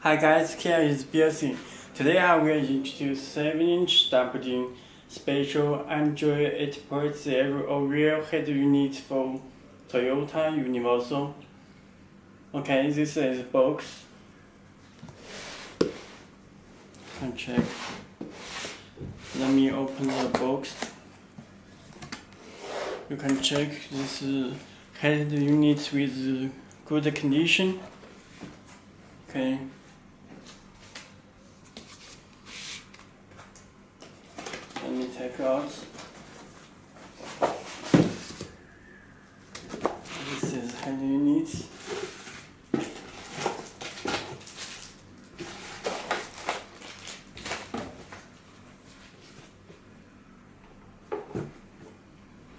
Hi guys, here is Belsee. Today I will introduce 7-inch double special Android 8.0 real head unit for Toyota Universal. Okay, this is box. Can check. Let me open the box. You can check this head unit with good condition. Okay. Let me take out. This is head unit.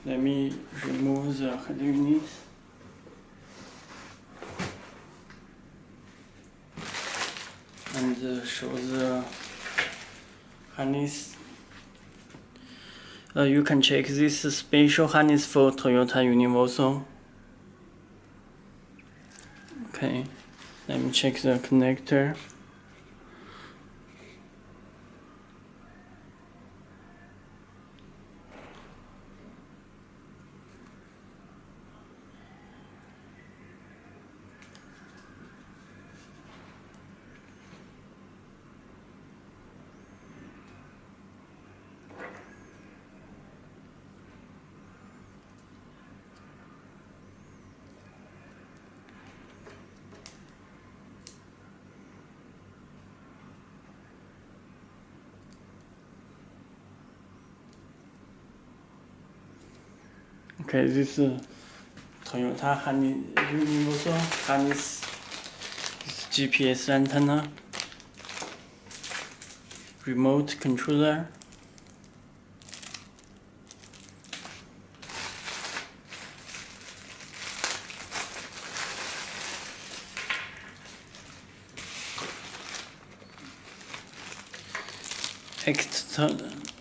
Let me remove the head unit. And show the harness. You can check this special harness for Toyota Universal. Okay, let me check the connector. Okay, this is Toyota Universal harness. This GPS antenna, remote controller,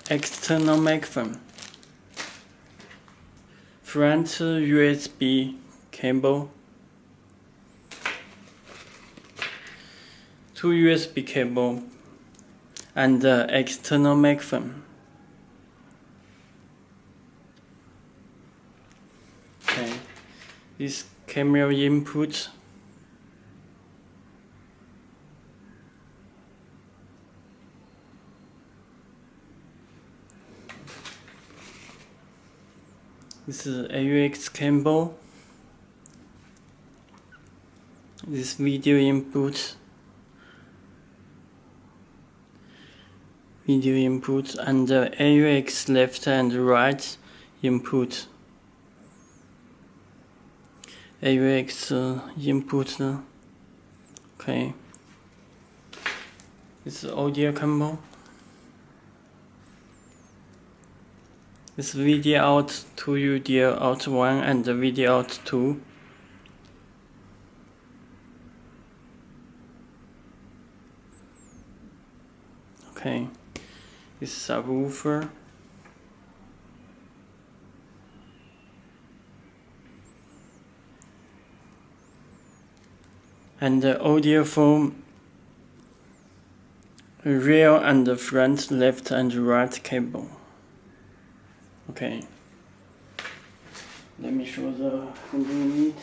external microphone, front USB cable, 2 USB cable, and external microphone. Okay, this camera input. This is AUX cable. This video input. And AUX left and right input. AUX input. Okay. This is audio cable. This video out 2, video out 1, and video out 2. Okay, this is a subwoofer. And the audio from rear and the front, left and right cable. Okay, let me show the unit.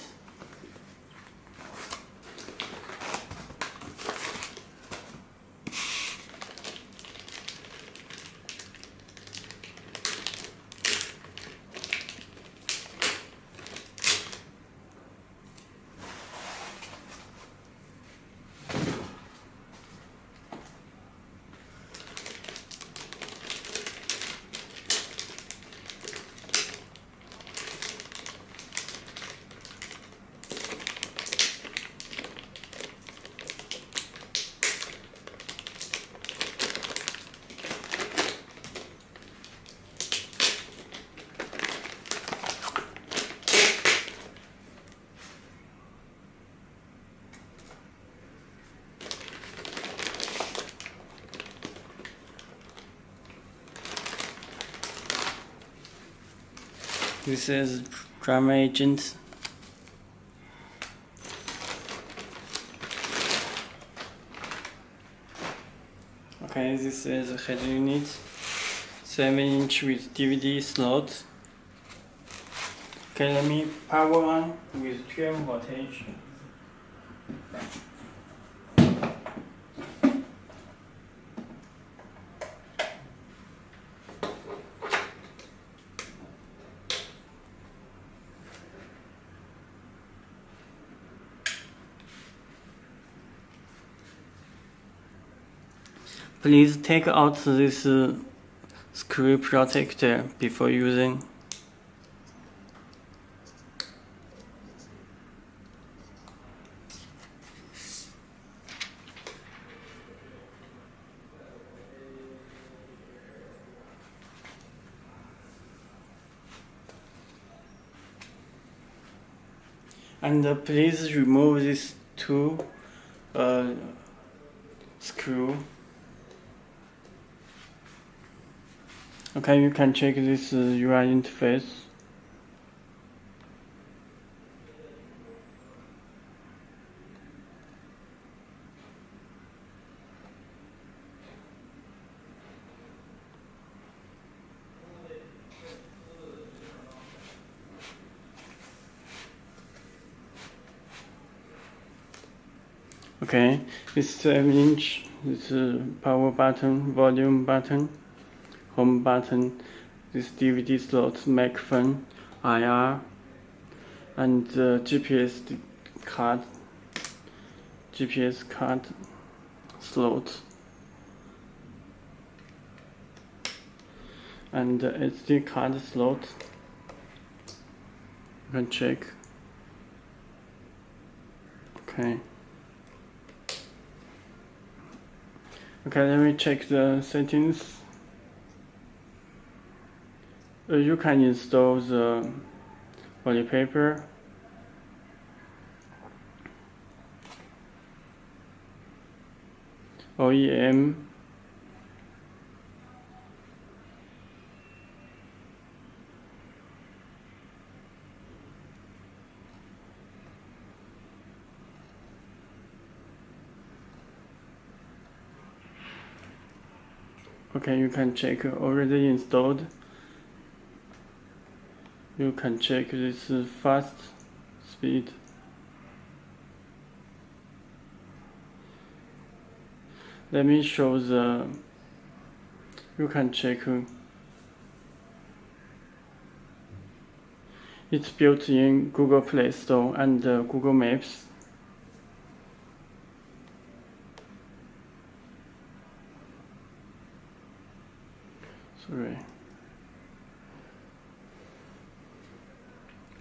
This is drama agent. Okay, this is the head unit, 7-inch with DVD slot. Okay, let me power on with 12 voltage. Please take out this screw protector before using. And please remove these two screw. Okay, you can check this UI interface. Okay, this 7-inch, this power button, volume button, home button, this DVD slot, microphone, IR, and GPS card slot, and SD card slot. You can check. Okay. Okay, let me check the settings. You can install the wallpaper. OEM. Okay, you can check already installed. You can check this fast speed. Let me show the, you can check. It's built in Google Play Store and Google Maps. Sorry.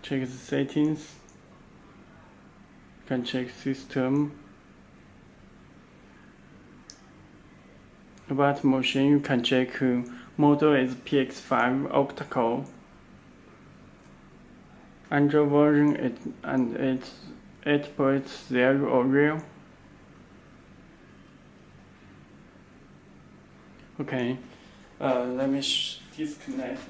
Check the settings. You can check system. About motion, you can check model is PX5 Octa. Android version it's 8.0 or real. Okay, let me disconnect.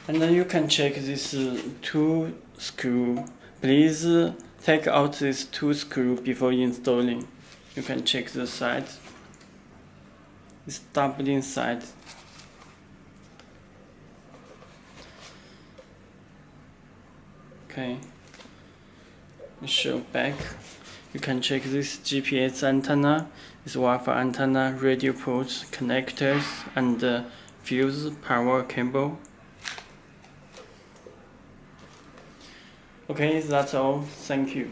And then you can check this two screw. Please take out this two screw before installing. You can check the sides. It's doubled inside. Okay. Show back. You can check this GPS antenna, this Wi-Fi antenna, radio ports, connectors, and fuse power cable. Okay, that's all. Thank you.